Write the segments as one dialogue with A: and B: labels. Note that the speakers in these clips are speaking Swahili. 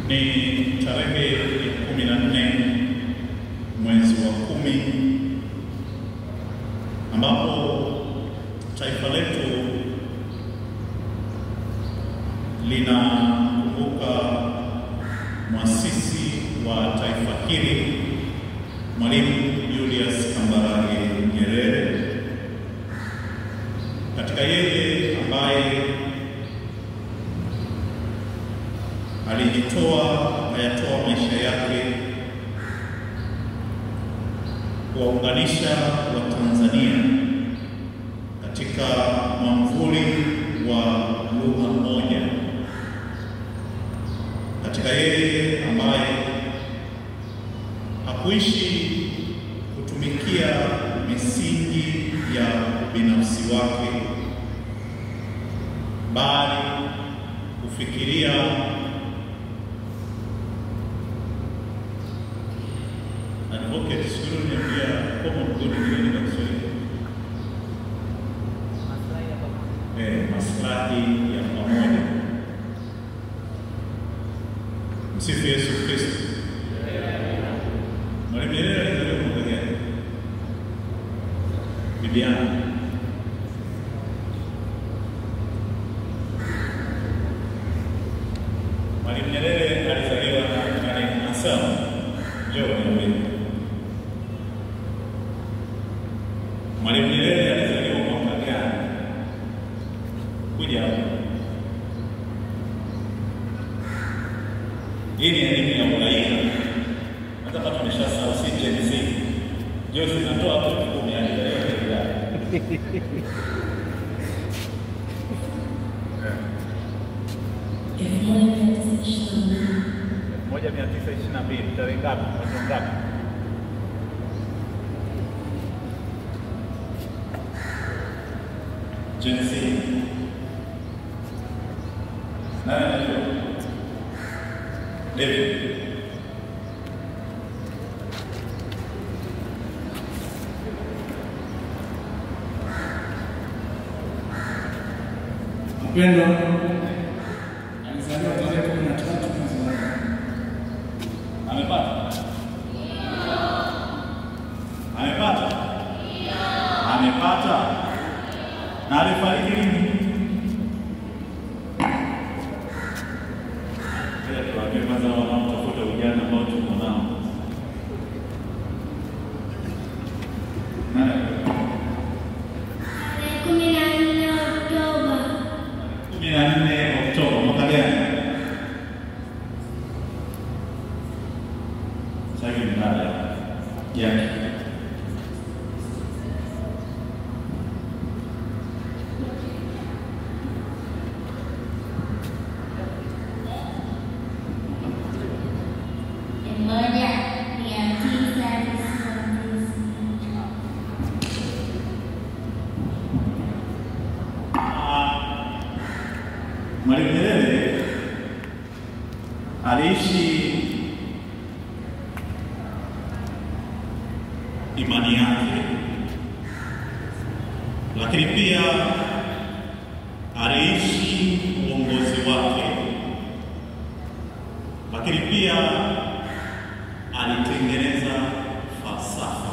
A: Ni tarehe 14 mwezi wa 10 ambapo taifa letu linakumbuka muasisi wa taifa hili Mwalimu Julius Kambarage Nyerere. Katika yeye ambaye ayatoa maisha yake kuwaunganisha Watanzania katika mwamvuli wa lugha moja. Katika yeye ambaye hakuishi kutumikia misingi ya binafsi wake, bali kufikiria advocate sikurunia pia kama mgodi nini kwa Kiswahili, maslahi ya pamoja. Msifu Yesu Kristo. Mwalimu Nyerere alizaliwa mwaka gani? Bibiana. Mwalimu Nyerere alizaliwa na Anselm. Njoo niambie. Mwalimu Nyerere alizaliwa mwaka gani? Kuja hapa. Hii ni elimu ya uraia. Hata kama tumeshasahau si Gen Z. Njoo tunatoa hapo 10 hadi leo. 1922 tarehe ngapi? Mwezi ngapi? Gen Z. David.
B: Mpendo alizaliwa tarehe 13 mwezi wa 4.
A: Amepata? Amepata? Amepata. Na alifariki lini? Tuwaambie kwanza wanaotafuta ujana ambao tuko nao. Tarehe 14 Oktoba. 14 Oktoba mwaka gani? Sasa ni dada yake. Mwalimu Nyerere aliishi imani yake, lakini pia aliishi uongozi wake, lakini pia alitengeneza falsafa.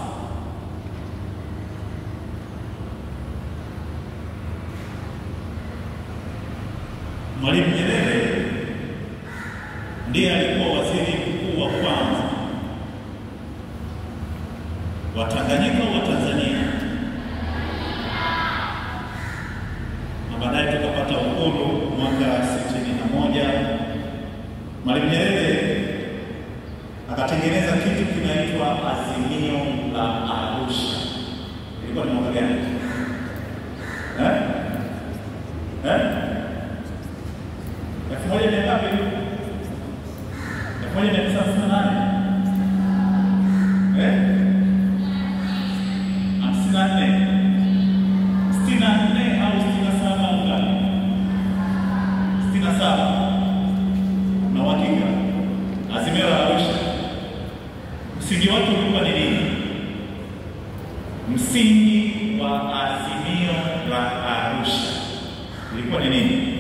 A: Mwalimu Nyerere ndiye alikuwa waziri mkuu wa kwanza wa Tanganyika wa Tanzania, na baadaye tukapata uhuru mwaka 61. Mwalimu Nyerere akatengeneza kitu kinaitwa Azimio la Arusha. Ilikuwa ni mwaka gani? Moja ni ngapi? 1968. 64 au 67 ngapi? 67. Na hakika Azimio la Arusha msingi wake ulikuwa ni nini? Msingi wa Azimio la Arusha ulikuwa ni nini?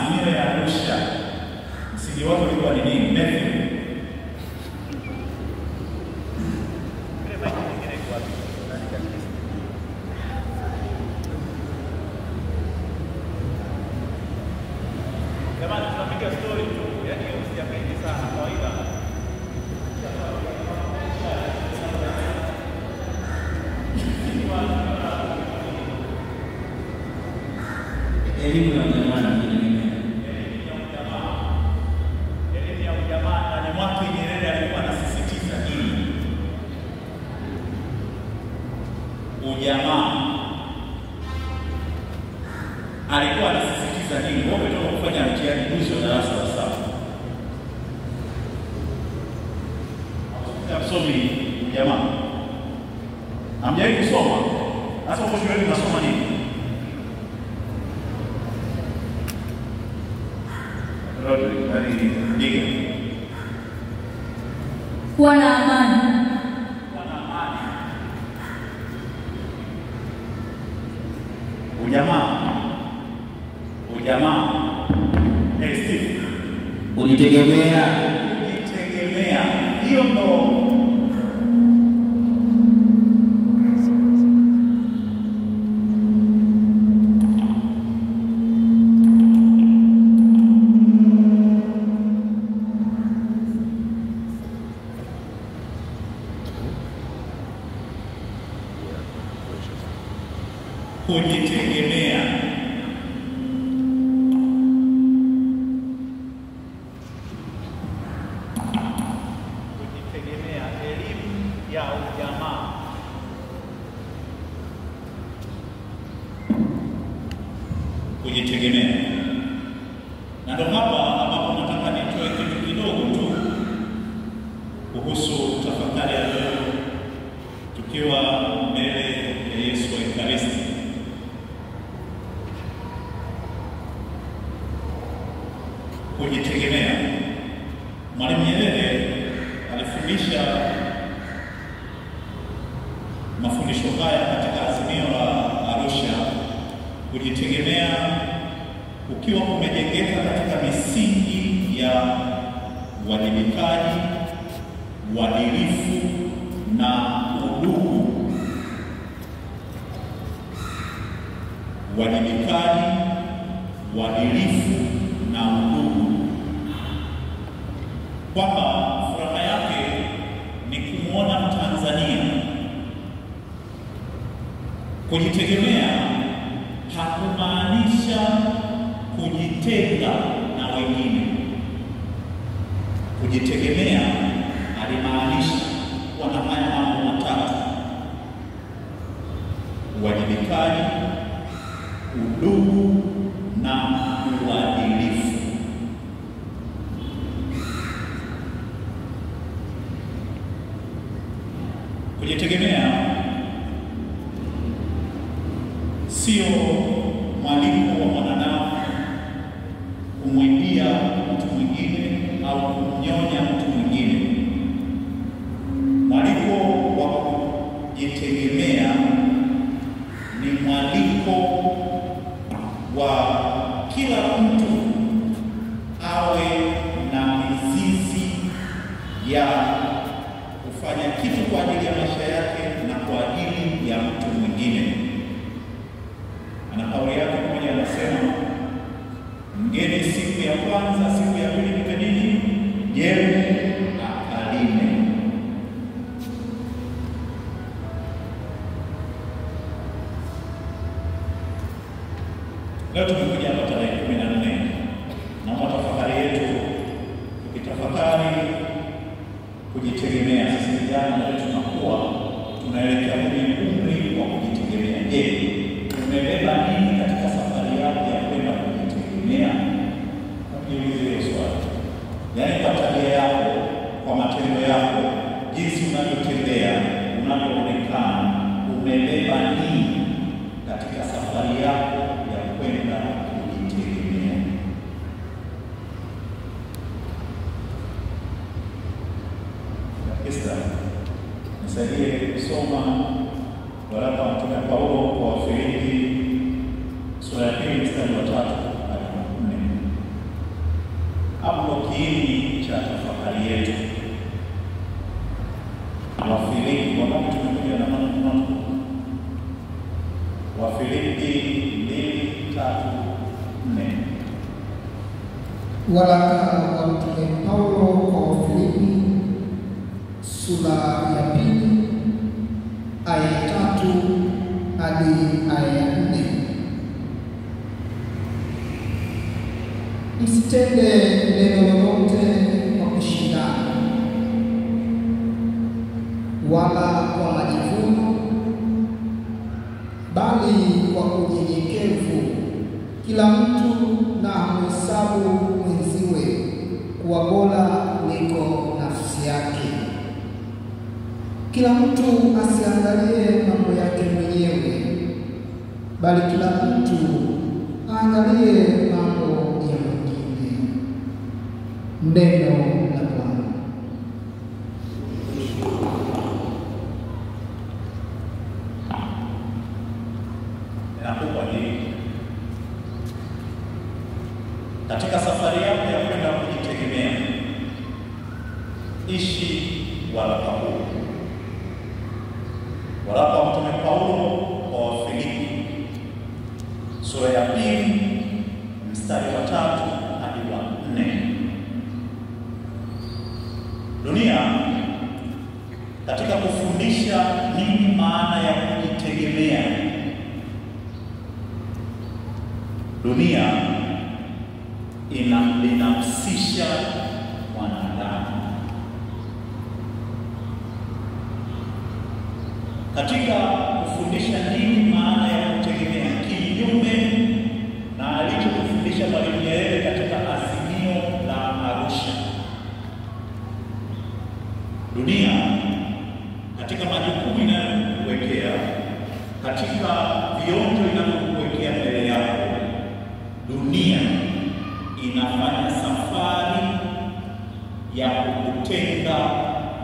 A: Azimio ya Arusha msingi wake ulikuwa ni nini? Matthew.
C: Jamani, tunapiga story tu, yaani usiamini sana kawaida.
B: Elimu ya ujamaa na kutegemea.
A: Elimu ya ujamaa, na ni Mwalimu Nyerere alikuwa anasisitiza hili. Ujamaa. Alikuwa anasisitiza hili. Wewe umetoka kufanya mtihani mwisho wa darasa la 7. Msomi ujamaa. Hamjawahi kusoma. Sasa uko shuleni unasoma nini?
D: Kuwa na amani.
A: Ujamaa. Steve.
B: Kujitegemea.
A: Kujitegemea. Hiyo ndo kujitegemea.
C: Kujitegemea, elimu ya ujamaa.
A: Kujitegemea. Na ndo hapa ambapo nataka nitoe kitu kidogo tu kuhusu tafakari ya leo tukiwa mbele ya Yesu wa Ekaristi. Kujitegemea. Mwalimu Nyerere alifundisha mafundisho haya katika Azimio la Arusha. Kujitegemea ukiwa kumejengeka katika misingi ya uwajibikaji, uadilifu na udugu. Uwajibikaji, uadilifu na udugu. Kwamba furaha yake ni kumwona Mtanzania. Kujitegemea hakumaanisha kujitenga na wengine. Kujitegemea alimaanisha kuwa na haya mambo matatu: uwajibikaji, udugu na uadilifu. Kujitegemea sio mwaliko wa mwanadamu kumwibia mtu mwingine au kumnyonya mtu mwingine. Mwaliko wa kujitegemea ni mwaliko wa kila mtu awe na mizizi ya kufanya kitu kwa ajili ya maisha yake na kwa ajili ya mtu mwingine. Ana kauli yake moja anasema, mgeni siku ya kwanza, siku ya pili nipe nini? Jembe akalime. Leo tumekuja hapa tarehe 14. Naomba tafakari yetu tukitafakari kujitegemea. Sisi vijana leo tunakuwa tunaelekea kwenye umri wa kujitegemea. Je, umebeba nini katika safari yako ya kwenda kujitegemea? Jiulize hilo swali. Yaani kwa tabia yako, kwa matendo yako, jinsi unavyotembea, unavyoonekana, umebeba nini katika safari yako ya kwenda kujitegemea? Esther, nisaidie kusoma waraka wa Mtume Paulo kwa Wafilipi sura ya 2 mstari wa 3 hadi 4. hapo kiini cha tafakari yetu. Wafilipi, wakati tumekuja na maneno Wafilipi 2:3-4.
E: Waraka wa Mtume Paulo kwa Wafilipi sura ya 2 aya ya 3 hadi aya ya 4. Msitende neno lolote kwa kushindana wala kwa majivuno, bali kwa unyenyekevu kila mtu na mhesabu mwenziwe kuwa bora kuliko nafsi yake. Kila mtu asiangalie mambo yake mwenyewe, bali kila mtu aangalie mambo ya mwingine. Neno la Bwana.
A: Nakupa hili katika safari yako ya kwenda kujitegemea, ishi waraka huu. Waraka wa Mtume Paulo kwa Wafilipi sura ya 2 mstari wa 3 hadi wa 4. Dunia katika kufundisha nini maana ya kujitegemea, dunia linahusisha mwanadamu katika kufundisha nini maana ya kutegemea, kinyume na alichokufundisha Mwalimu Nyerere katika Azimio la Arusha. Dunia katika majukumu inayokuwekea, katika vionjo inavyokuwekea mbele yako, dunia inafanya safari ya kukutenga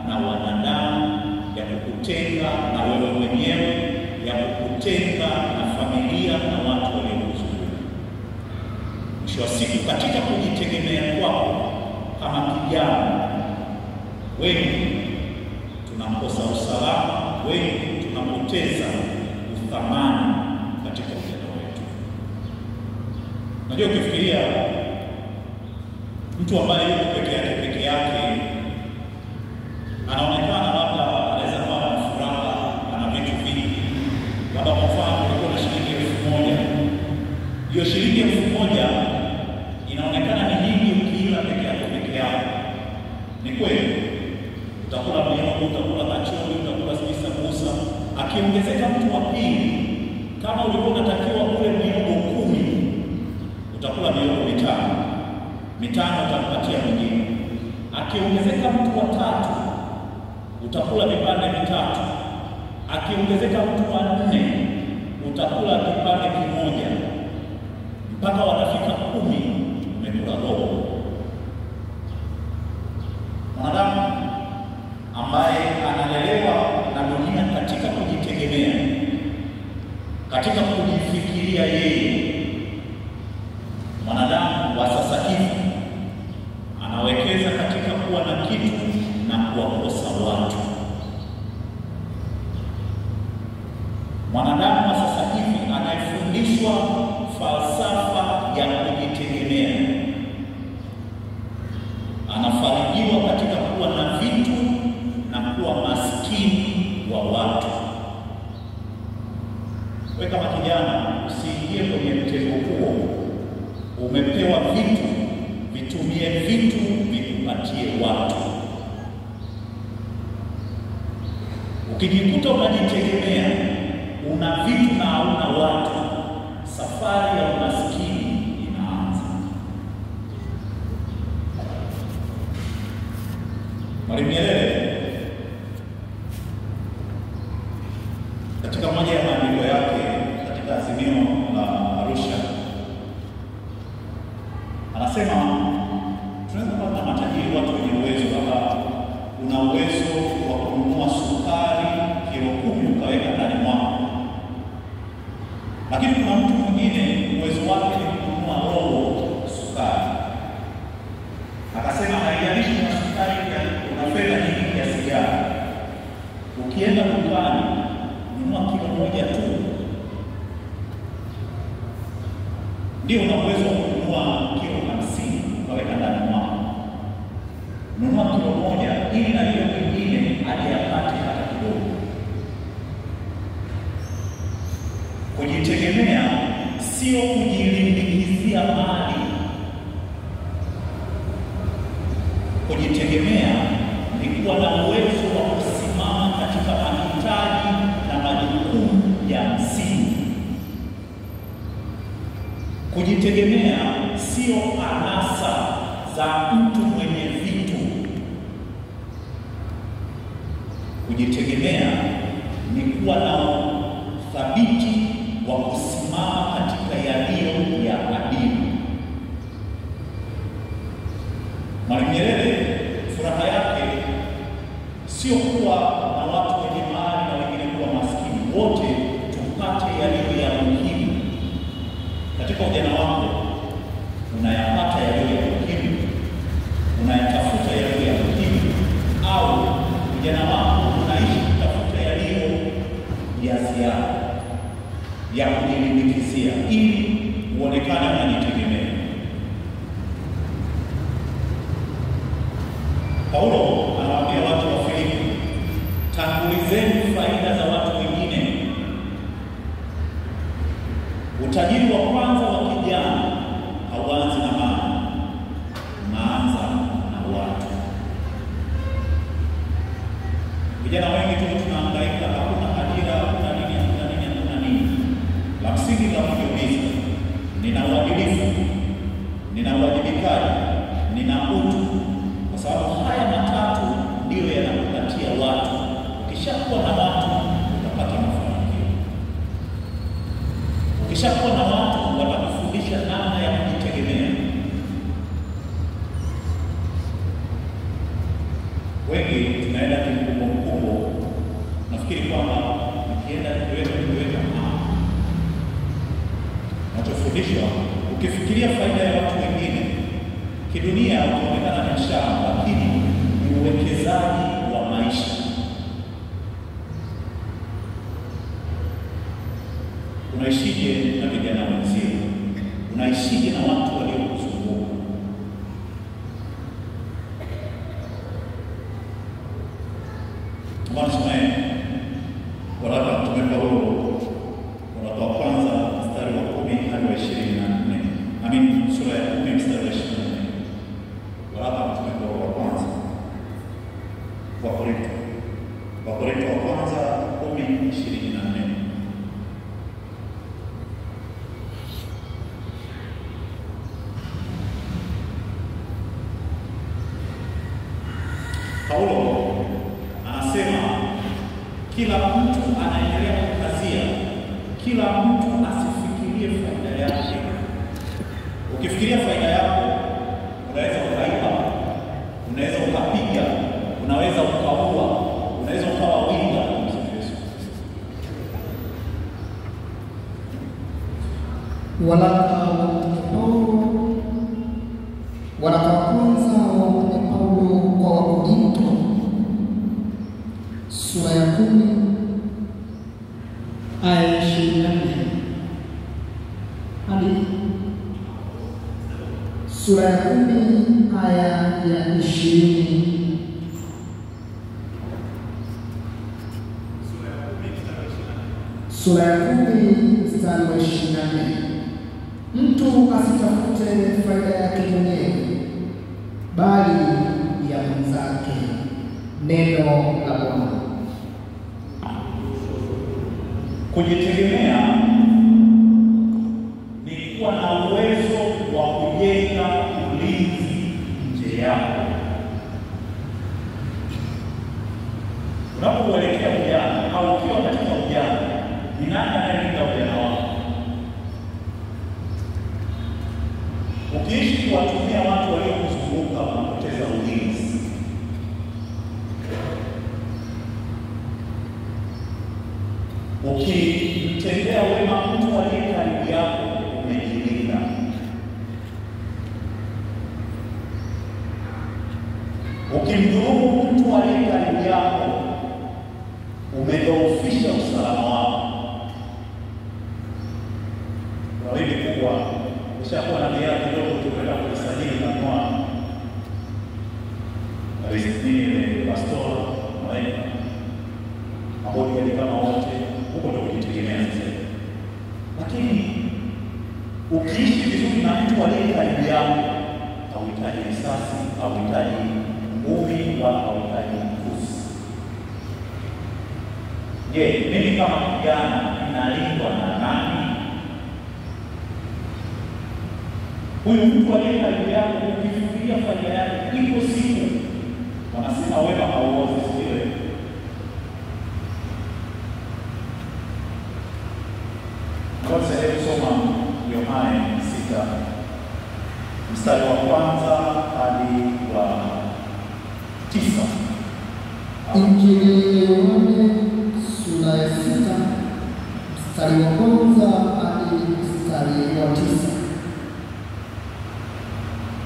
A: na wanadamu, ya kukutenga na wewe mwenyewe, ya kukutenga na familia na watu waliokuzunguka. Mwisho wa siku, katika kujitegemea kwako kama kijana, wengi tunakosa usalama, wengi tunapoteza uthamani katika ujana wetu. Unajua, ukifikiria mtu ambaye yuko peke yake anaonekana labda anaweza kuwa na furaha, ana vitu vingi. Labda kwa mfano ulikuwa na shilingi 1,000. Hiyo shilingi 1,000 inaonekana ni nyingi ukiila peke yako. Ni kweli, utakula miogo, utakula kachori, utakula sambusa. Akiongezeka mtu wa pili, kama ulikuwa unatakiwa ule miogo 10, utakula miogo 5 utampatia mwingine. Akiongezeka mtu wa 3, utakula vipande 3. Akiongezeka mtu wa 4, utakula kipande 1, mpaka wanafika 10, umekula robo. Mwanadamu ambaye analelewa na dunia katika kujitegemea, katika kujifikiria yeye, mwanadamu wa sasa hivi anawekeza katika kuwa na kitu na kuwakosa watu. Mwanadamu wa sasa hivi anayefundishwa falsafa ya kujitegemea anafarijiwa katika kuwa na vitu na kuwa maskini wa watu. Wewe kama kijana, usiingie kwenye mtego huo. Umepewa vitu, vitumie vitu vikupatie watu. Ukijikuta unajitegemea, una vitu na hauna watu, safari ya umaskini inaanza. Mwalimu Nyerere katika moja ya maandiko yake katika Azimio la Arusha anasema tunaweza kuwa na matajiri, watu wenye uwezo, kama una uwezo wa kununua sukari kilo 10 ukaweka ndani mwako, lakini kuna mtu mwingine uwezo wake ni kununua robo sukari. Ukienda dukani nunua kilo moja tu, ndio una uwezo wa kununua kilo 50 ukaweka ndani mwako. Nunua kilo moja ili na hiyo nyingine aje apate hata kidogo. Kujitegemea sio kujilimbikizia mali. Kujitegemea ni kuwa na uwezo wa kusimama katika mahitaji na majukumu ya msingi. Kujitegemea sio anasa za mtu mwenye vitu. Kujitegemea ni kuwa na thabiti wa kusimama katika yaliyo ya adimu. Mwalimu Nyerere furaha yake sio kuwa na watu wenye mali na wengine kuwa maskini, wote tupate yaliyo ya muhimu. Katika ujana wako unayapata yaliyo ya muhimu, unayatafuta yaliyo ya muhimu, au ujana wako unaishi kutafuta yaliyo ya ziada ya kujilimbikizia ili uonekane unajitegemea. Paulo anawaambia watu wa Filipi, tangulizeni faida za watu wengine. Utajiri wa kwanza wa kijana hauanzi na mali, unaanza na watu. Vijana wengi tunahangaika, hakuna ajira, hakuna nini. La msingi la kujiuliza, nina uadilifu, nina uwajibikaji, nina utu? Kwa sababu haya matatu ndiyo yanakupatia watu. Ukishakuwa na watu utapata mafanikio. Ukishakuwa na watu watakufundisha namna ya kujitegemea. Wengi tunaenda kimkumbo, nafikiri kwamba nikienda nikiweka unachofundishwa. Ukifikiria faida ya watu wengine kidunia utaonekana ni mshamba, lakini ni uwekezaji wa maisha. Unaishije na vijana wenzio? Unaishije na watu waliokuzunguka? Tumaini waraka wa Mtume Paulo waraka wa kwanza mstari wa 10 hadi wa 24. Sura ya 10 mstari wa 24. Waraka wa Mtume Paulo wa kwanza wa Korinto wa kwanza 10:24. Paulo anasema kila mtu anaendelea kukazia, kila mtu asifikirie faida yake. Ukifikiria faida yako, unaweza ukaiba, unaweza ukapiga, unaweza ukaua, unaweza ukawa winga.
E: Waraka wa kwanza wa Mtume Paulo kwa Wakorinto sura ya 10 aya 24 hadi sura ya 10 aya ya 20. Sura ya 10 mstari wa 24. Mtu asitafute faida yake mwenyewe, bali ya mwenzake. Neno la Bwana.
A: Kujitegemea ni kuwa na uwezo wa kujenga ulinzi nje yako. Unapoelekea ujana au ukiwa katika ujana, ni nani anayelinda ujana wako? Ukiishi kuwatumia watu waliokuzunguka unapoteza ulinzi. Ukimtendea wema mtu aliye karibu yako, umejilinda. Ukimdhulumu mtu aliye karibu yako, umedhoofisha usalama wako. Kwa hiyo kubwa ushakuwa na biashara kidogo tukwenda kujisajili na kwa ile pastora malaika mabodi kama wote huko ndio kujitegemea sasa. Lakini ukiishi vizuri na mtu aliye karibu yako, hauhitaji risasi, hauhitaji ngumi wala hauhitaji mkuzi. Je, mimi kama kijana ninalindwa na nani? Huyu mtu aliye karibu yako, ukifikiria faida yake, ipo siku wanasema wema hauozi sile. Kwa sababu soma Yohana 6 mstari wa kwanza hadi wa 9.
E: Injili ya Yohana sura ya 6 mstari wa kwanza hadi mstari wa 9.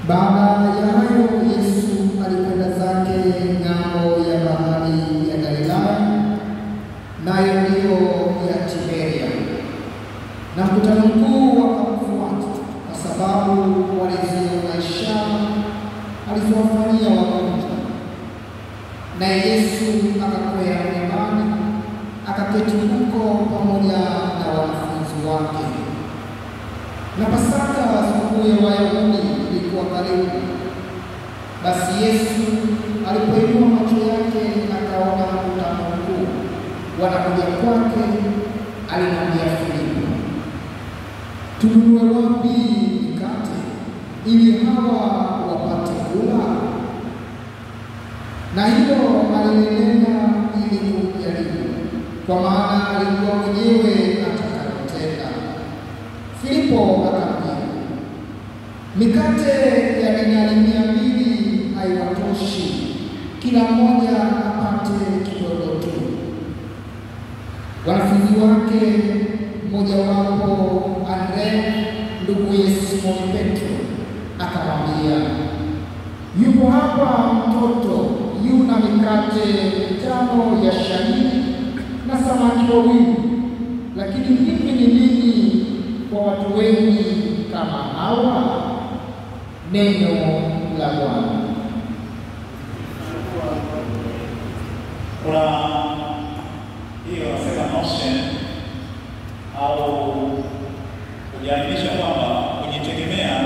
E: Baada ya hayo Yesu alikwenda zake ng'ambo ya bahari ya Galilaya, nayo ndiyo ya Tiberia, na mkutano mkuu wakamfuata kwa sababu waliziona ishara alizowafanyia wagonjwa. Naye Yesu akakwea mlimani akaketi huko pamoja na wanafunzi wake. Na Pasaka, sikukuu ya Wayahudi, ilikuwa karibu. Basi Yesu alipoinua macho yake akaona mkutano mkuu wanakuja kwake, alimwambia Filipo, tununue wapi mikate ili hawa wapate kula? Na hilo alinena ili kumjaribu, kwa maana alikuwa mwenyewe atakayotenda. Filipo akamjibu, mikate ya dinari 200 haiwatoshi kila mmoja apate kidogo tu. Wanafunzi wake mmojawapo, Andrea nduguye Simoni Petro, akamwambia, yupo hapa mtoto yuna mikate 5 ya shayiri na samaki 2, lakini hivi ni nini kwa watu wengi kama hawa? Neno la Bwana.
A: Kuna hiyo nasema notion au kujiaminisha kwamba kujitegemea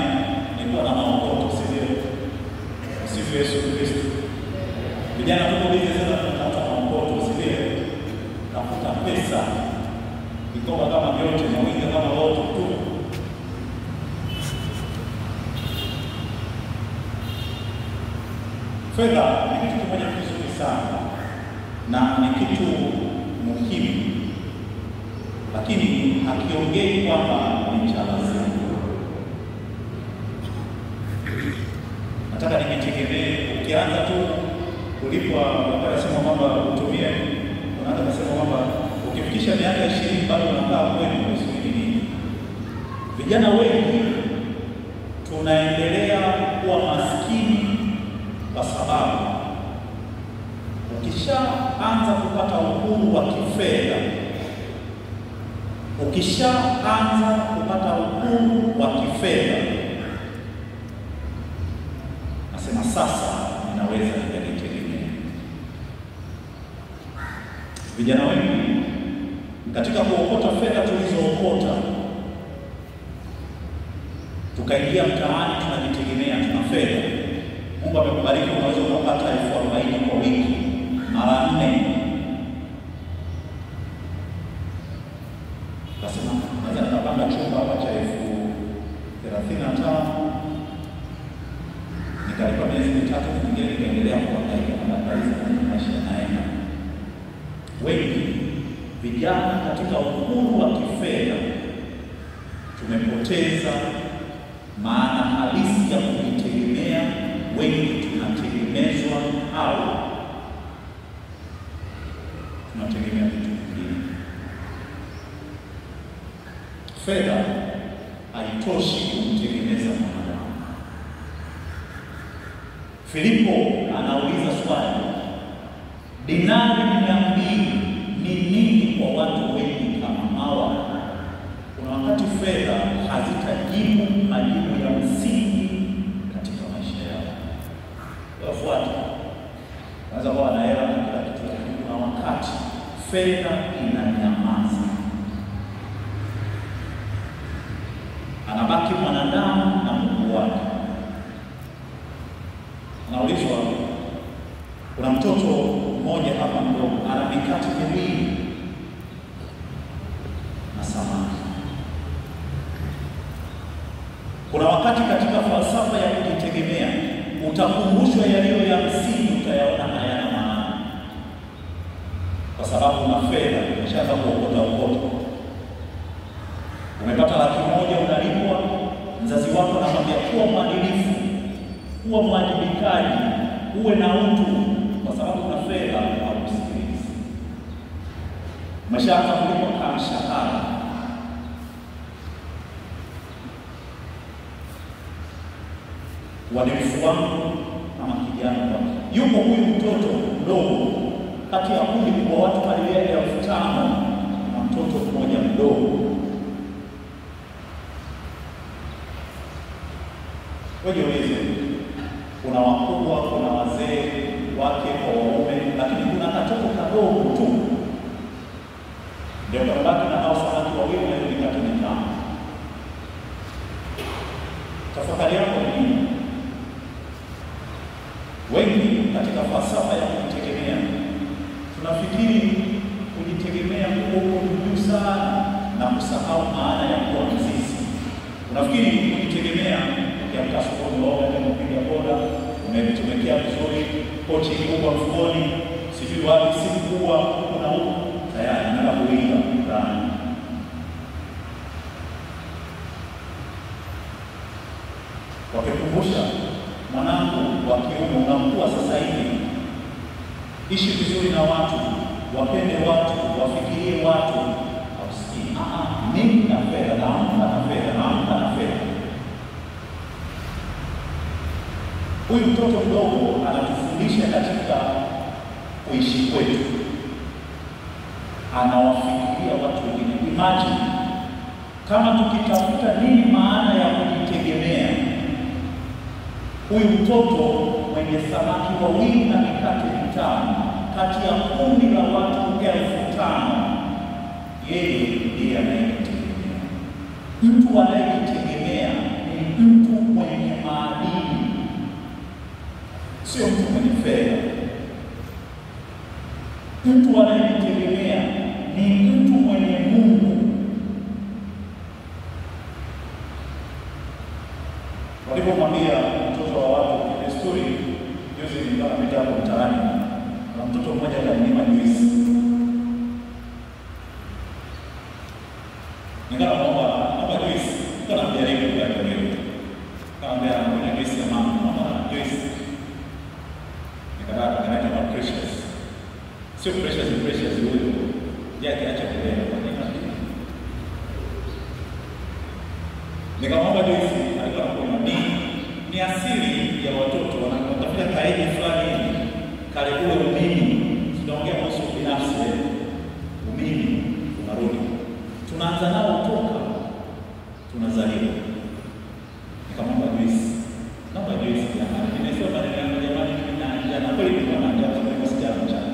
A: ni kuwa na maokoto, sivyo? Sivyo Yesu Kristo. Vijana tuko bizi sana tunatafuta maokoto, sivyo? Tafuta pesa, vikoba kama vyote na wingi kama wote tu. Fedha ni kitu kimoja kizuri sana na ni kitu muhimu, lakini hakiongei kwamba ni cha lazima. Nataka nikitegemee, ukianza tu kulipwa wanasema kwamba utumie, unaanza kusema kwamba ukifikisha miaka 20 bado unakaa kweli unasubiri nini? Vijana wengi tunaendelea kuwa maskini kwa sababu ukishaanza kupata uhuru wa kifedha, ukishaanza kupata uhuru wa kifedha, nasema sasa ninaweza kujitegemea. Vijana wengi katika kuokota fedha tulizookota, tukaingia mtaani tunajitegemea, tuna fedha. Mungu amekubariki, unaweza kupata 40,000 kwa wiki mara 4. Kasema naweza nikapanga chumba hapa cha 35,000, nikalipa miezi 3 nyingine nikaendelea kuangaika na kazi na maisha yanaenda. Wengi vijana katika uhuru wa kifedha tumepoteza maana halisi ya kujitegemea. Wengi tunategemezwa au tunategemea vitu vingine. Fedha haitoshi kumtegemeza mwanadamu. Filipo anauliza swali, dinari 200 ni nini kwa watu wengi kama hawa? Kuna wakati fedha hazitajibu majibu ya msingi katika maisha yao. Wafuata wanaweza kuwa na hela na kila kitu, lakini kuna wakati fedha inanyamaza. Anabaki mwanadamu na Mungu wake. Anaulizwa, kuna mtoto mmoja hapa mdogo ana mikate miwili na samaki. Kuna wakati katika falsafa ya kujitegemea utakumbushwa yaliyo ya msingi, utayaona hayana maana, kwa sababu una fedha, umeshaanza kuokota. Umepata $100,000 unalipwa, mzazi wako anakwambia kuwa mwadilifu, kuwa mwajibikaji, uwe na utu, kwa sababu una fedha au usikilizi. Umeshaanza kulipwa kama mshahara. Uadilifu wangu kama kijana wangu. Yuko huyu mtoto mdogo kati ya kundi kubwa watu karibia 5,000 na mtoto mmoja mdogo. Wajiulize, kuna wakubwa, kuna wazee, wake kwa waume, lakini kuna katoto kadogo tu ndio kabaki na hao samaki wawili na mikate mitano. Tafakari yako ni nini? Wengi katika falsafa ya kujitegemea tunafikiri kujitegemea kuko juu sana na kusahau maana ya kuwa mzizi. Unafikiri kujitegemea ukiamka asubuhi unapiga boda, umetumekea vizuri, pochi kubwa mfukoni, sijui wapi simu kubwa kuna huko tayari na kuingia ndani. Wakikumbusha, mwanangu wa kiume unakuwa sasa hivi, ishi vizuri na watu, wapende watu, wafikirie watu, hausikii. Mimi na fedha, naamka na fedha. Huyu mtoto mdogo anatufundisha katika kuishi kwetu. Anawafikiria watu wengine. Imagine kama tukitafuta nini maana ya kujitegemea, huyu mtoto mwenye samaki wawili na mikate mitano kati ya kundi la watu 5,000, yeye ndiye anayejitegemea. Mtu anayejitegemea ni mtu mwenye maadili, sio mtu mwenye fedha. Mtu anayejitegemea ni mtu mwenye Mungu. Walipomwambia mtoto wa watu ile story, juzi nilikuwa napita hapo mtaani, na mtoto mmoja akanima juisi. Naomba juisi. Nikamwambia leo ndio leo. Nikamwambia juisi ya mama, naomba juisi. Nikaenda kwa Precious. Sio Precious huyo. Yake acha kulea kwa nini? Nikamwomba juisi, alikuwa anakunywa. Ni asili ya watoto wanatafuta kaidi fulani kale kule umimi. Tunaongea kuhusu binafsi, umimi unarudi. Tunaanza nao kutoka tunazaliwa. Nikamwomba juisi. Naomba juisi jamani. Nimesema maneno yangu jamani, na kweli kuna njaa kwa sijana mchana.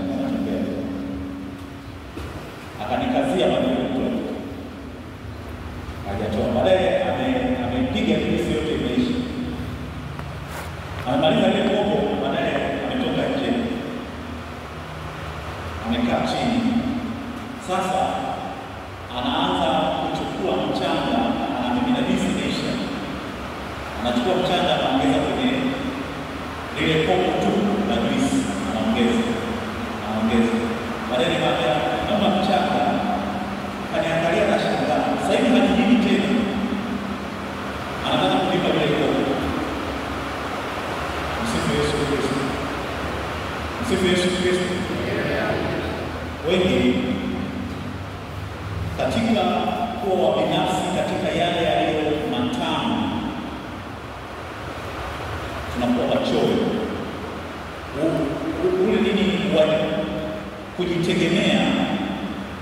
A: Akanikazia maneno yote. Hajatoa. Baadaye amepiga juisi yote imeisha. Anamaliza ile kopo, baadaye ametoka nje. Amekaa chini. Sasa anaanza kuchukua mchanga, anamimina juisi. Anachukua mchanga anaongeza kwenye lile kopo tu la juisi, anaongeza. Baadaye nikamwambia, "Naomba mchanga." Kaniangalia na shangaa. Sasa hivi hajijini tena. Anataka kulipa ile kopo. Msifu Yesu Kristo. Wengi katika kuwa wabinafsi katika yale yaliyo matamu tunakuwa wachoyo. Ule nini kujitegemea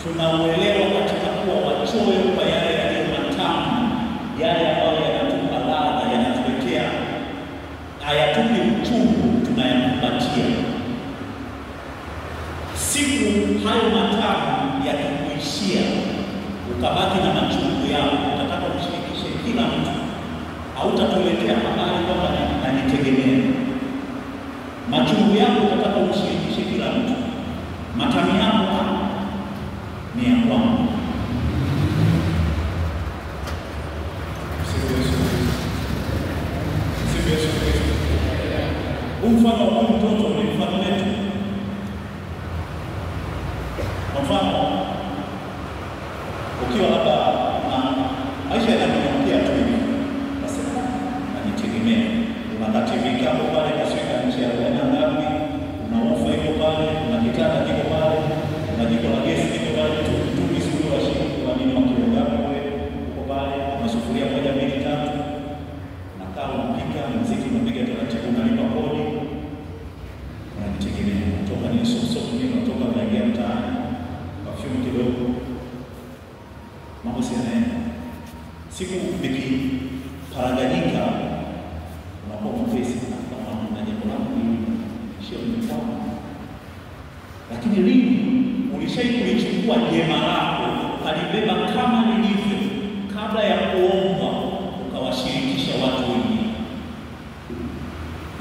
A: tunauelewa katika kuwa wachoyo kwa yale yaliyo matamu, yale ambayo yanatupa ladha, yanatuletea, hayatupi uchungu, tunayakumbatia. Siku hayo matamu yakikuishia, ukabaki na machungu yako, utataka kushirikishe kila mtu, hautatuletea habari kwamba nanitegemea. Machungu yako utataka ushirikishe kila mtu, matamu yako ni ya kwangu. Mfano wa mtoto ni mfano wetu. Kwa mfano, ukiwa labda na maisha yanatokea tu hivi, nasema najitegemea, unakativika hapo pale, kasweka nchi ya bwana ngapi, una ofa iko pale, una kitanda kiko pale, una jiko la gesi kiko pale, tu misuli wa shilingi kwa nini makilo ngapi wewe uko pale, una sufuria moja mbili tatu, unakaa unapika, muziki unapiga taratibu, unalipa kodi, unajitegemea. Unatoka ni soso nini, unatoka unaingia mtaani, perfume kidogo, mambo si yanaenda. Siku ikiparaganyika, unakuwa mwepesi na jambo langu sio mfano. Lakini lini ulishaikulichukua jema lako ukalibeba kama lilivyo, kabla ya kuomba ukawashirikisha watu wengine?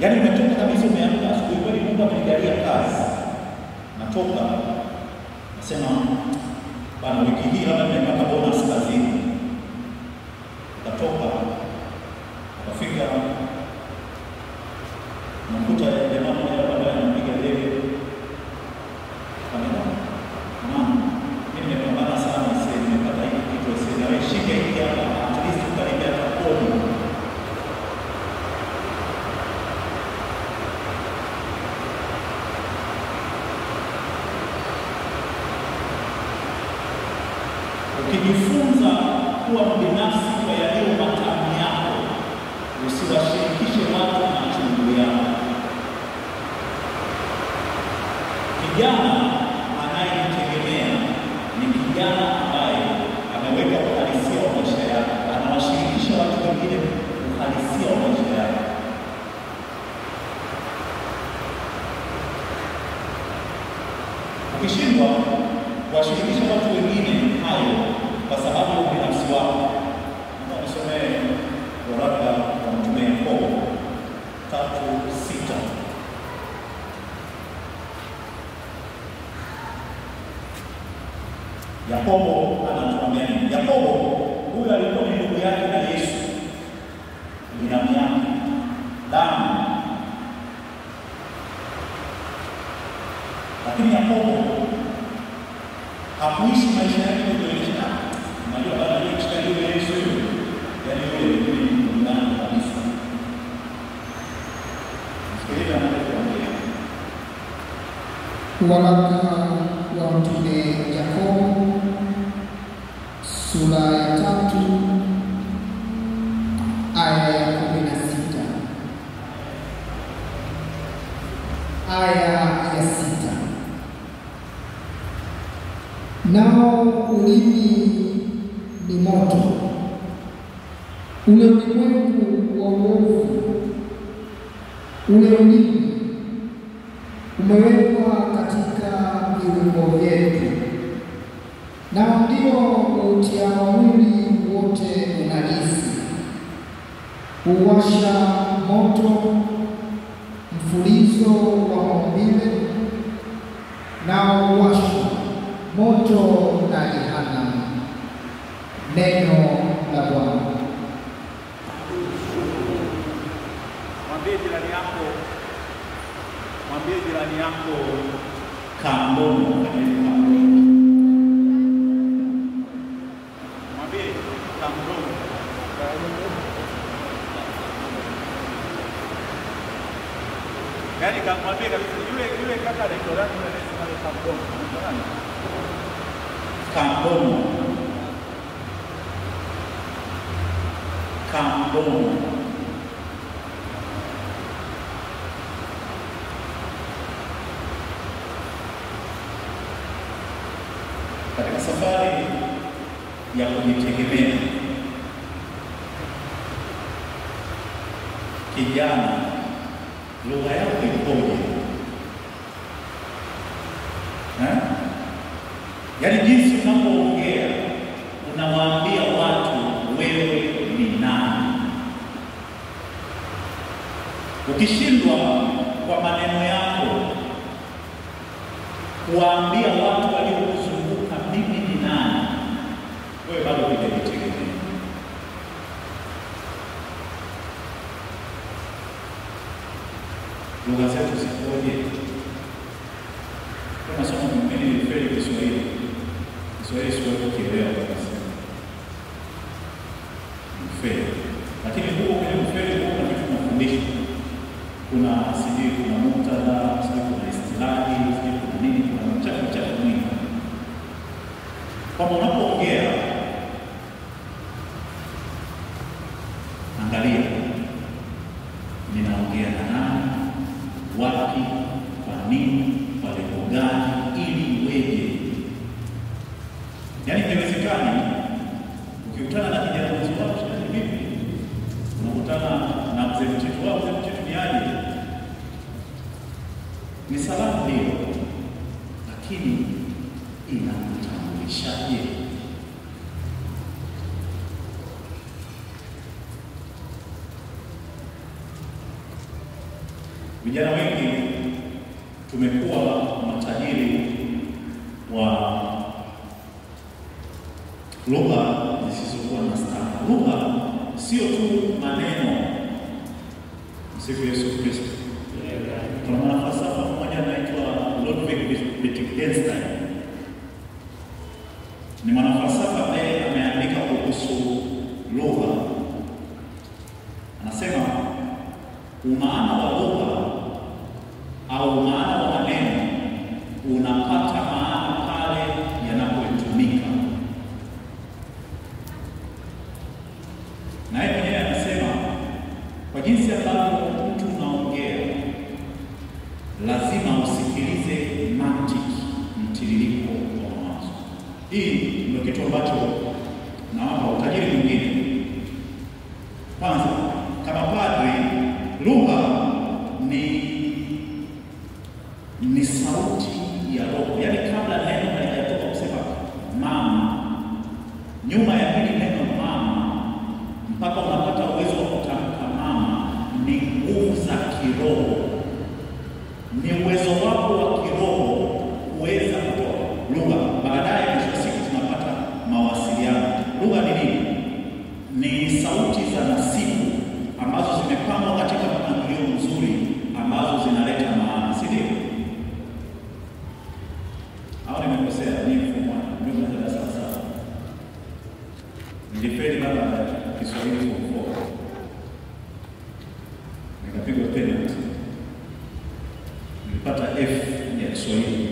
A: Yaani umetoka kabisa, umeamka asubuhi, kweli Mungu amenijalia kazi, natoka nasema bana, wiki hii labda nimepata bonus kazini. Ukatoka ukafika, unakuta jamaa mmoja pale anapiga debe, kama mimi nimepambana sana, sasa nimepata hiki kitu, sasa na wewe shika hiki hapa, at least ukalipia kodi. Ukijifunza kuwa mbinafsi kwa yaliyo matamu yako, usiwashirikishe watu machungu yako. Kijana anayejitegemea ni kijana ambaye ameweka uhalisia wa maisha yake, anawashirikisha watu wengine uhalisia wa maisha yake. Ukishindwa kuwashirikisha watu wengine hayo kwa sababu ya ubinafsi wako, nisomee waraka wa Mtume Yakobo 3:6. Yakobo anatuambia nini? Yakobo huyu alikuwa ni ndugu yake na Yesu, binamu yake, damu. Lakini Yakobo hakuishi maisha yake kuelekea, unajua baada ya kushika yule Yesu yule, yaani yule ni ndani kabisa. Sikiliza anachokuambia.
E: Waraka wa Mtume Yakobo sura ya 3 aya ya 16. Aya ya 6. Nao ulimi ni moto, ule ulimwengu wa uovu, ule ulimi umewekwa katika viungo vyetu, nao ndio utiao mwili wote unajisi, huwasha moto, mfulizo wa maumbile, nao huwasha moto na jehanamu. Neno la Bwana.
C: Mwambie jirani yako
A: kambono.
C: Mwambie kambono. Yaani kamwambie kabisa yule kaka anaitwa nani, anasema kambono.
A: Kambono. Kambono. katika safari ya kujitegemea, kijana, lugha yako ikoje? Yaani jinsi unapoongea unawaambia watu wewe ni nani. Ukishindwa kwa maneno yako kuwaambia watu waliokuzunguka mimi ni nani, wewe bado hujajitegemea. Lugha zetu zikoje? Kama somo mwingine ni feli Kiswahili. Kiswahili sio kukielewa kabisa. Feli. Lakini huo kwenye feli huo kuna vitu tunafundisha. Kuna sijui, kuna muktadha, sijui kuna istilahi, sijui kuna nini, kuna mchakato mwingi. Kama unapoongea, angalia ninaongea na nani, wapi, kwa nini, kwa lengo gani, ili iweje. Yaani haiwezekani ukikutana na kijana mzima ni vipi? Unakutana na mzee mchetu wao, mzee mchetu ni aje? Ni salamu hiyo, lakini inakutambulishaje? Vijana wengi tumekuwa matajiri wa lugha zisizokuwa na staha. Lugha sio tu maneno. Msifu Yesu Kristo. Kuna mwanafalsafa mmoja anaitwa Ludwig Wittgenstein. Ni mwanafalsafa ambaye ameandika kuhusu lugha. Anasema umaana wa lugha au umaana wa maneno unapata maana pale yanapotumika. Na yeye mwenyewe anasema kwa jinsi ambavyo mtu unaongea lazima usikilize mantiki, mtiririko wa mawazo. Hii ndio kitu ambacho naomba utajiri mwingine. Kwanza, kama padri, lugha ni sauti ya roho. Yaani kabla neno halijatoka kusema mama, nyuma ya hili neno mama, mpaka unapata uwezo wa kutamka mama, ni nguvu za kiroho. Ni uwezo wako wa kiroho kuweza kutoa lugha. Baadaye mwisho siku tunapata mawasiliano. Lugha ni nini? Ni sauti za nasibu ambazo zimepangwa katika mpangilio mzuri ambazo zinaleta maana, si ndio? Au nimekosea? Ni mfumo ndio ndio sasa. Nilifeli baba Kiswahili kwa nikapigwa penalty. Nilipata F ya Kiswahili.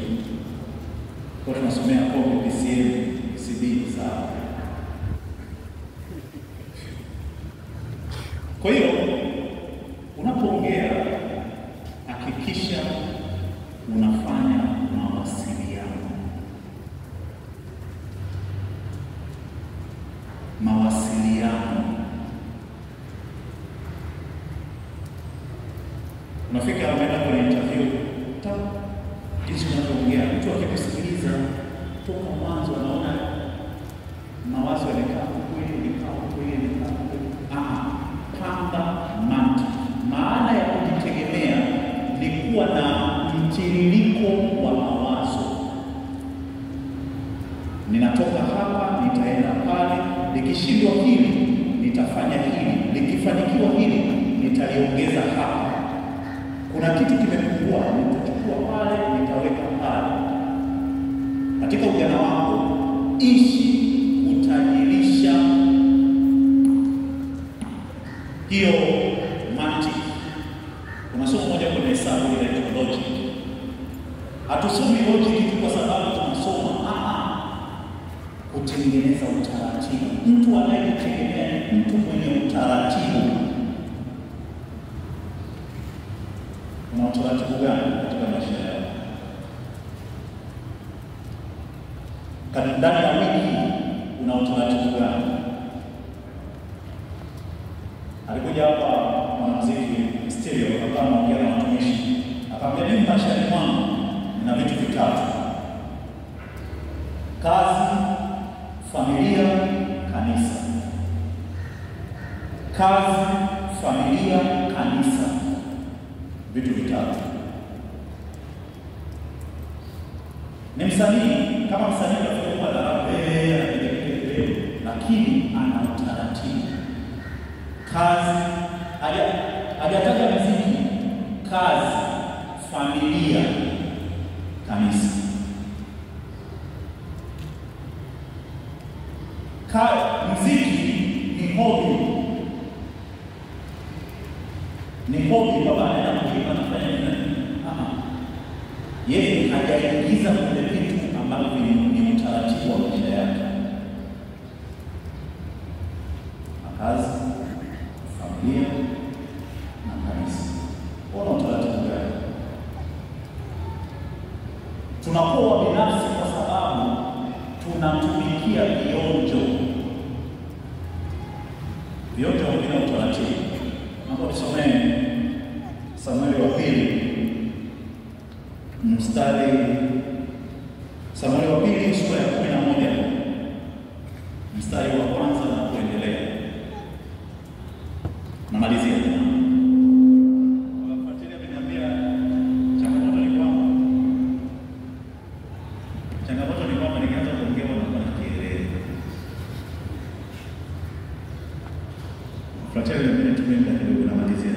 A: Kwa tunasomea kwa PCM, CB sawa. Kwa hiyo unapoongea hakikisha unafanya mawasiliano. Unafika umeenda kwenye interview, jinsi unavyoongea, mtu akikusikiliza toka mwanzo anaona mawazo yanakaa kweli, panga mantiki. Maana ya kujitegemea ni kuwa na mtiririko wa mawazo. Ninatoka hapa, nitaenda pale, nikishindwa hili, nitafanya hili, nikifanikiwa hili, nitaliongeza hapa. Kuna kitu kimepungua, nitachukua pale, nitaweka pale. Katika ujana wako, ishi kutajirisha hiyo mantiki. Kuna somo moja kwenye hesabu inaitwa logic. Hatusomi logic tu kwa sababu tunasoma, kutengeneza utaratibu. Mtu anayejitegemea ni mtu mwenye utaratibu. Una utaratibu gani katika maisha yako? ndani ya wiki una utaratibu gani? Alikuja hapa mwanamuziki Stereo akawa anaongea na watumishi, akamwambia mimi maishani mwangu nina vitu vitatu: kazi, familia, kanisa. Kazi, familia, kanisa, vitu vitatu. Ni msanii, kama msanii anafanya dharau, lakini ana utaratibu. Kazi, hajataja muziki, kazi, familia, kanisa. Muziki ni hobi. Ni hobi baba anaenda kuimba na kufanya nini? Yeye hajaingiza kwenye vitu ambavyo ni utaratibu wa maisha yake. Kazi, familia na kanisa. Ona utaratibu gani? Tunakuwa binafsi kwa sababu tunatumikia vionjo. Vionjo vina utaratibu. Naomba tusomee Samueli wa pili Samueli wa pili sura ya 11 mstari wa kwanza na kuendelea. Namalizia. Wafuatilia vinambia changamoto ni kwamba nikianza kuongea na kielele. Wafuatilia vinambia tumeenda kidogo na malizia.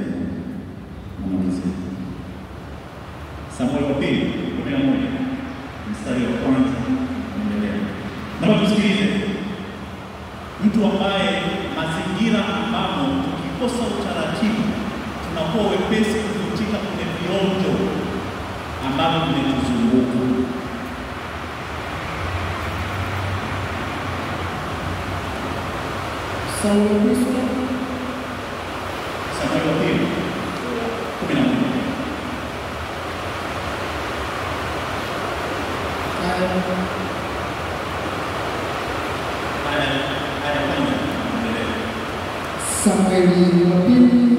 A: Samueli wa pili 11 mstari wa kwanza kuendelea. Naomba tusikilize. Mtu ambaye mazingira ambamo tukikosa utaratibu tunakuwa wepesi kuvutika kwenye vionjo ambavyo vimetuzunguka. Samueli wa pili 11.
E: Samueli wa pili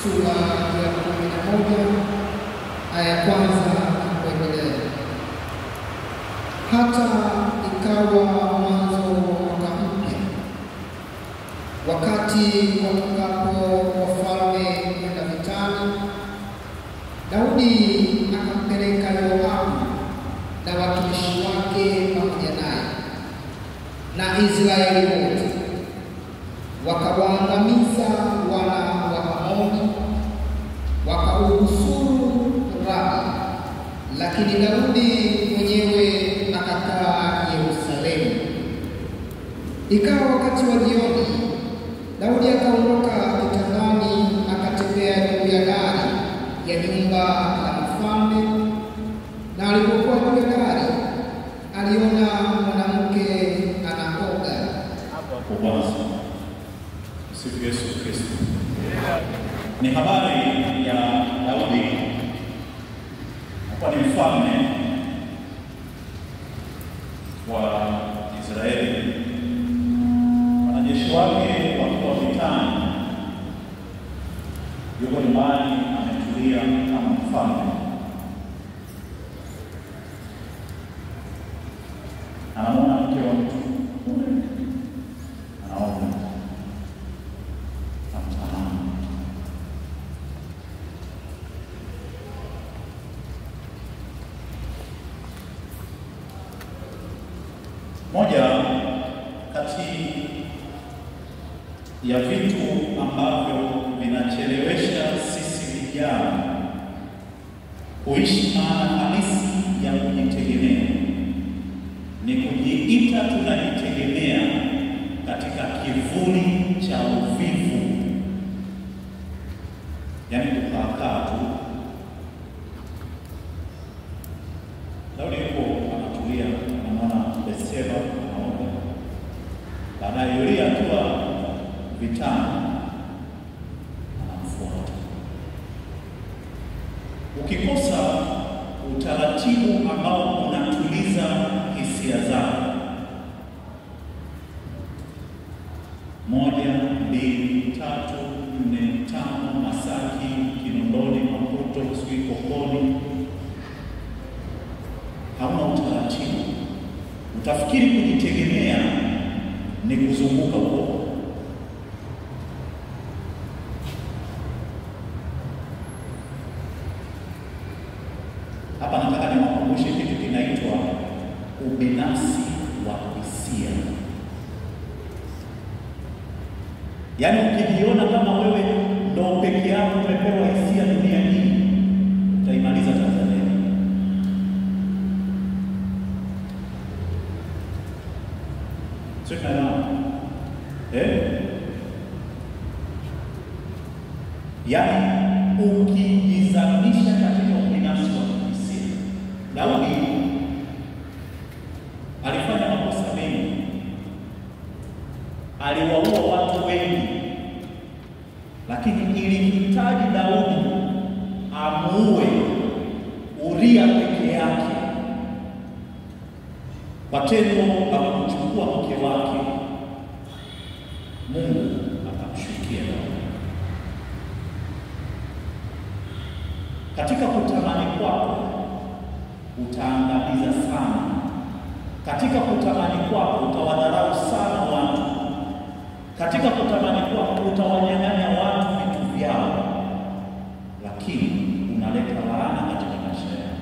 E: sura ya 11 aya kwanza na kuendelea. Hata ikawa mwanzo wa mwaka mpya, wakati watokapo wafalme kwenda vitani, Daudi akampeleka Yoabu na watumishi wake pamoja naye na Israeli wote, wakawaangamiza wana wa Amoni, wakausuru Raba, lakini Daudi mwenyewe akakaa Yerusalemu. Ikawa wakati wa jioni, Daudi akaondoka kitandani, akatembea juu ya dari ya nyumba ya mfalme, na alipokuwa juu ya dari aliona mwanamke anaoga.
A: Hapo kwanza sifu Yesu Kristo. Ni habari ya Daudi kwa ni mfalme wa Israeli. Wanajeshi wake walikuwa vitani, yuko nyumbani ametulia kama mfalme. Anaona mke wa mtu anaona moja kati ya vitu ambavyo vinachelewesha sisi vijana kuishi maana halisi ya kujitegemea ni kujiita tunajitegemea katika kivuli cha uvivu, yaani kukaa tu. Daudi yuko anatulia, anaona Bathsheba anaoga, baadaye Uria akiwa vitani anamfuata. Ukikosa utaratibu ambao unatuliza hisia hisia zao. 1, 2, 3, 4, 5 Masaki, Kinondoni, Maputo, sijui Kokoni. Hauna utaratibu. Utafikiri kujitegemea ni kuzunguka huko. Hapa nataka niwakumbushe kitu kinaitwa ubinafsi wa hisia. Yaani ukijiona kama wewe ndo peke yako umepewa hisia dunia hii, utaimaliza Tanzania. Sio kana yaani ukijizamisha katika ubinafsi wa hisia. Daudi alifanya makosa mengi. Aliwaua watu wengi, lakini ilihitaji Daudi amuue Uria peke yake kwa tendo la kumchukua mke wake. Mungu akamshukia Daudi. Katika kutamani kwako utaangamiza sana. Katika kutamani kwako utawadharau sana watu. Katika kutamani kwako utawanyang'anya watu vitu vyao, lakini unaleta laana katika maisha yao.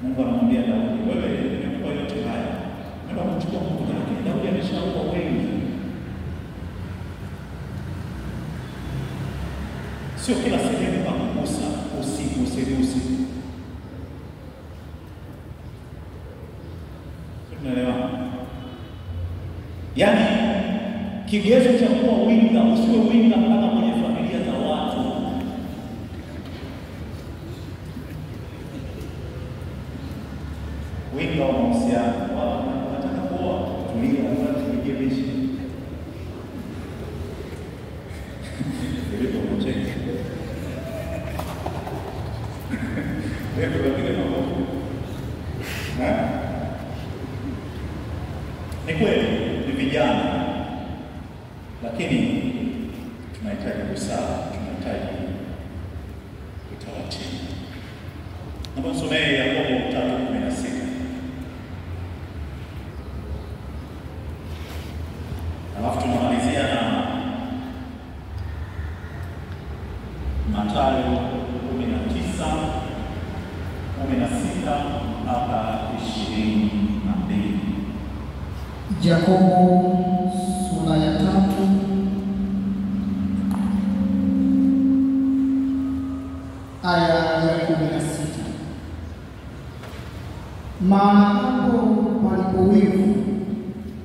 A: Mungu anamwambia Daudi, wewe nimekupa yote haya, nenda kumchukua mke wake. Daudi ameshaua wengi. Sio kila sehemu pa kugusa, usiguse. Unaelewa? Yaani kigezo cha kuwa winga, usiwe winga mpaka kwenye familia za watu. Winga wa mahusiano, wanataka kuoa, tulia, tuingie bishi. Ndio kucheka. Ni kweli ni vijana, lakini tunahitaji busara, tunahitaji utaratibu. Naomba nisomee Yakobo 3:16. Alafu tunamalizia na Mathayo 19:16 mpaka 22.
E: Yakobo sura ya 3 aya ya 16. Maana hapo palipo wivu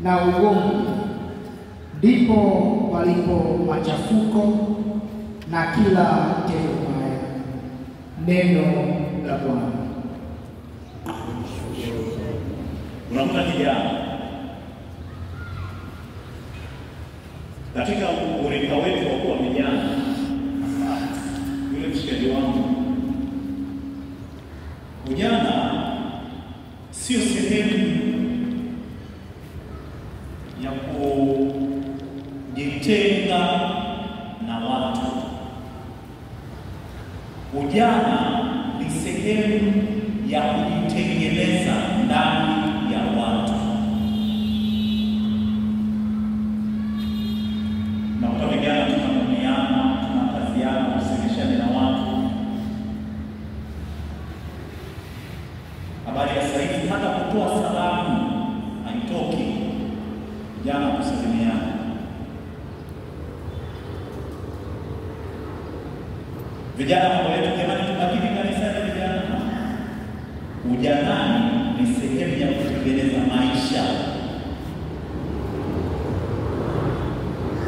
E: na ugomvi, ndipo palipo machafuko na kila tendo baya. Neno la Bwana.
A: Unakuta kijana katika urika wetu wa kuwa vijana, yule mshikaji wangu, ujana sio sehemu ya kujitenga na watu. Ujana ni sehemu ya kujitengeneza ndani ya watu. Na kwa vijana tunamoniana, tunakaziana, kusemeshana na watu. Habari ya sasa hivi hata kutoa salamu haitoki. Vijana kusalimiana. Vijana mambo yetu jamani, tubakini kanisani vijana. Ujanani ni sehemu ya kutengeneza maisha.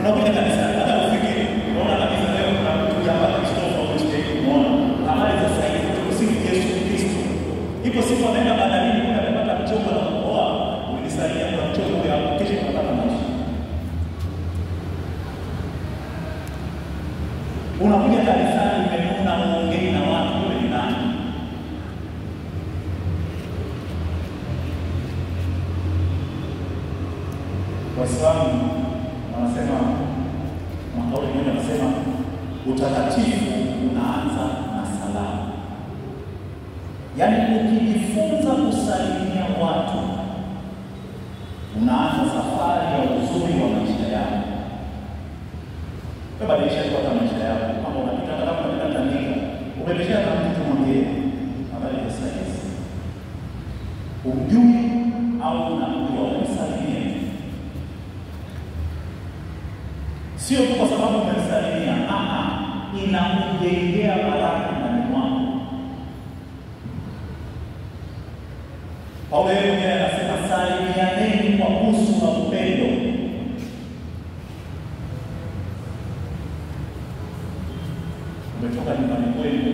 A: Unapoenda kanisani hata ufikiri, unaona kabisa leo kuna mtu hapa Kristofa unastahili kuona. Habari za sasa hivi tukusifu Yesu Kristo. Ipo siku anaenda bandarini kuna amepata mchongo na kuoa, unisalia kwa mchongo ya kesho kupata maisha. Unakuja kanisani umeona muongei na watu, wewe ni nani? Waislamu wanasema, makauli mmoja wanasema utakatifu unaanza na salamu. Yaani ukijifunza kusalimia watu, unaanza safari ya uzuri wa maisha yako. Badilisha tu hata maisha yako. Kama unapita hata kama unapita Tandika, umebishana na mtu mwingine, habari ya sasa. Umjui au unamjua, umsalimie. Sio kwa sababu umemsalimia, inakujengea baraka ndani mwako. Paulo yeye anasema salimianeni kwa busu la upendo. Umetoka nyumbani kwenu,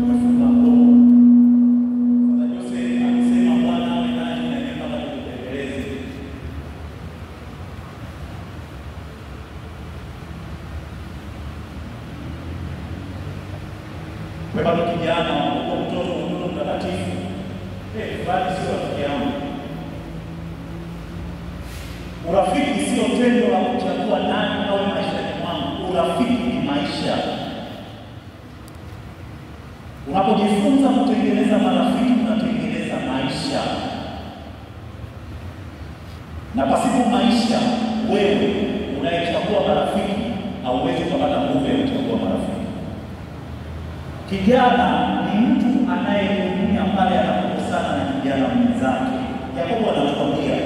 A: umefunga ndoa. Sasa Jose anasema Bwana awe nanyi na nyumba na kupeleleze. Kwa bado kijana, kwa mtoto mtakatifu, bali sio rafiki yangu. Urafiki sio tendo la kuchagua nani au maishani mwangu. Urafiki ni maisha. Unapojifunza kutengeneza marafiki, unatengeneza maisha. Na pasipo maisha, wewe unayechagua marafiki hauwezi kupata nguvu ya kuchagua marafiki. Kijana ni mtu anayeumia pale anapokosana na kijana mwenzake. Yakobo anatuambia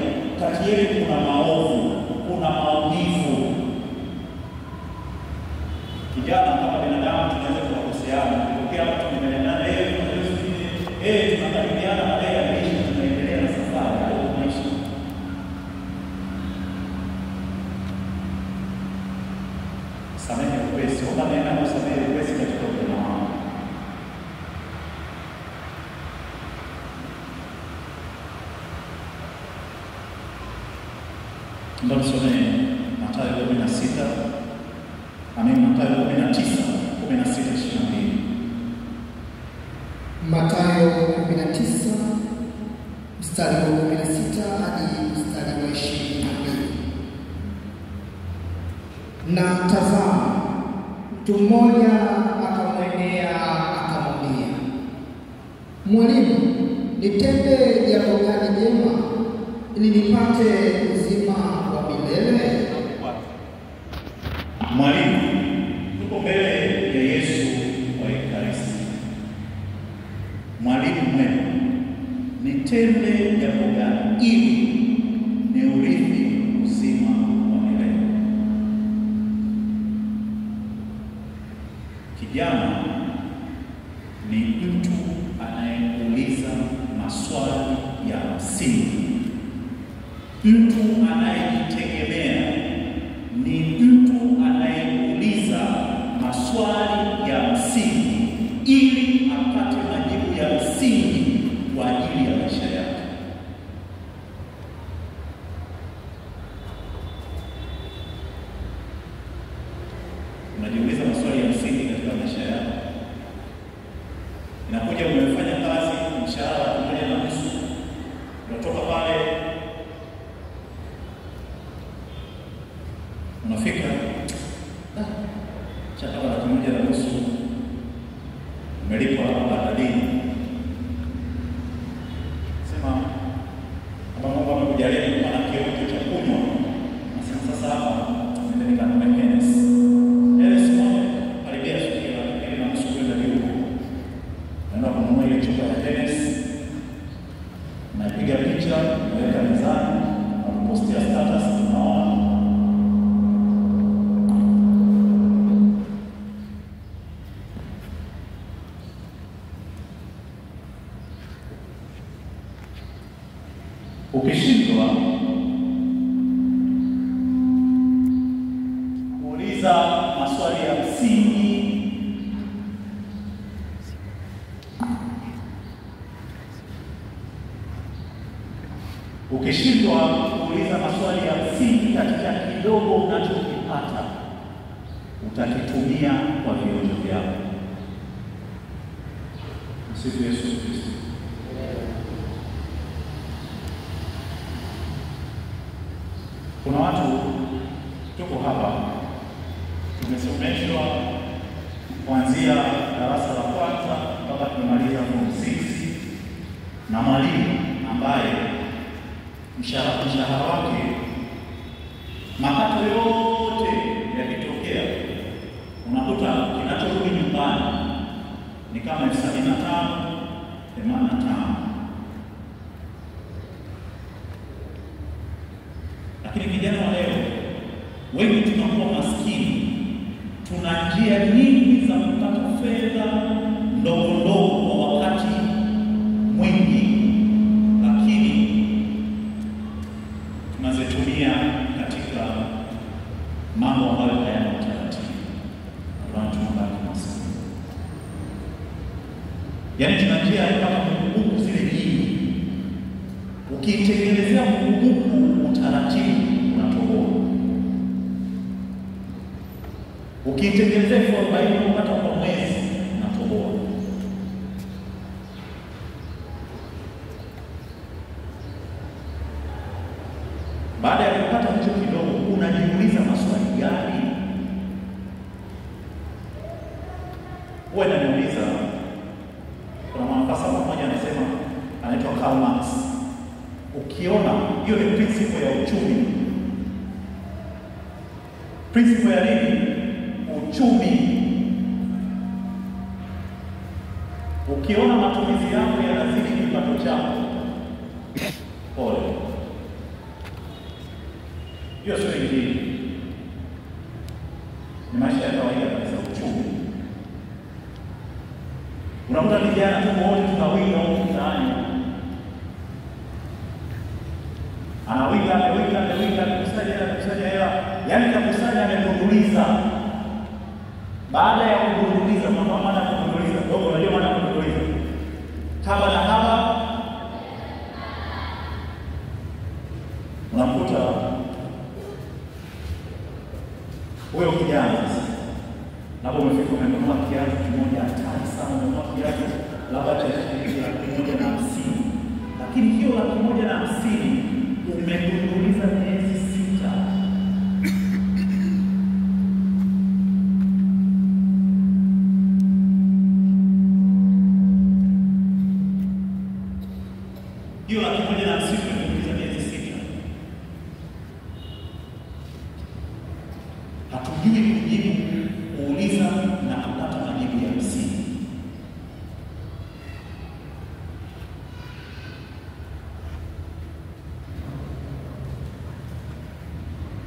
A: kati yetu kuna maovu, kuna maumivu. Kijana kama binadamu tunaweza kukoseana, kutokea mtu tumeelewana, tunakabiliana baadaye ya maisha, tunaendelea na safari ya maisha. Samehe upesi, kama nenda kusamehe upesi katika upendo wako. Ndio tusome Mathayo 16, Mathayo 19, 16-22.
E: Mathayo 19 mstari wa 16 hadi mstari wa 22. Na tazama, mtu mmoja akamwendea akamwambia, Mwalimu, nitende jambo gani jema ili nipate uzima wa milele?
A: Mwalimu, tuko mbele ya Yesu wa Ekaristi. Mwalimu mwema, nitende jambo gani ili niurithi uzima wa milele? Kijana ni mtu anayeuliza maswali ya msingi. Mtu anayejitegemea ni mtu anayeuliza maswali ya msingi ili apate majibu ya msingi kwa ajili ya maisha yake. Unajiuliza maswali ya msingi katika maisha yako. Inakuja umefanya kazi, mshahara pamoja na nusu, unatoka pale unafika chakula laki moja na nusu umelipwa badalini. Sema kama Mungu amekujalia kuwa na kioo cha kunywa, nasema sasa hapa ndio nikanunua Guinness. Moja alibia shilingi na nusu kwenda juu. Naenda kununua ile chupa ya Guinness, napiga picha, naweka mezani, na postia status, tunaona. Ukishindwa kuuliza maswali ya msingi, ukishindwa kuuliza maswali ya msingi katika kidogo unachokipata, utakitumia kwa vionjo vyako. Msifu Yesu Kristo. Kuna watu tuko hapa tumesomeshwa kuanzia darasa la kwanza mpaka tumemaliza form 6 na mwalimu ambaye mshahara wake mapato yote yakitokea unakuta kinachorudi nyumbani ni kama 75,000, 85,000. Lakini vijana wa leo wengi tunakuwa maskini, tuna njia nyingi za kupata fedha ndogo ndogo kwa wakati mwingi, lakini tunazitumia katika mambo ambayo hayana utaratibu. Tunabaki maskini. Yaani tuna njia ya kupata kumbukumbu zile nyingi. Ukitengenezea kumbukumbu utaratibu unatoboa. Ukitengenezea 40 unapata kwa mwezi unatoboa. Baada ya kupata hicho kidogo unajiuliza maswali gani? Wewe unaniuliza, kuna mwanafalsafa mmoja anasema, anaitwa Karl Marx. Ukiona hiyo ni principle ya uchumi. Principle ya nini? Uchumi. Ukiona matumizi yako yanazidi kipato chako, pole. Hiyo sio injili. Ni maisha ya kawaida kabisa, uchumi. Unakuta vijana tu wote tunawinga huko mtaani. Anawinga, kusanya hela. Yaani kakusanya amegunduliza. Baada ya kugunduliza, maana kugunduliza, dogo unajua maana kugunduliza. Haba na haba. Unakuta huyo kijana hapo umefika umenunua kiatu kimoja hatari sana, umenunua kiatu labda cha shilingi 150. Lakini hiyo 150 umegunduliza miezi 6. Hiyo 150 umegunduliza miezi 6. Hatujui kujibu, kuuliza na kupata majibu ya msingi.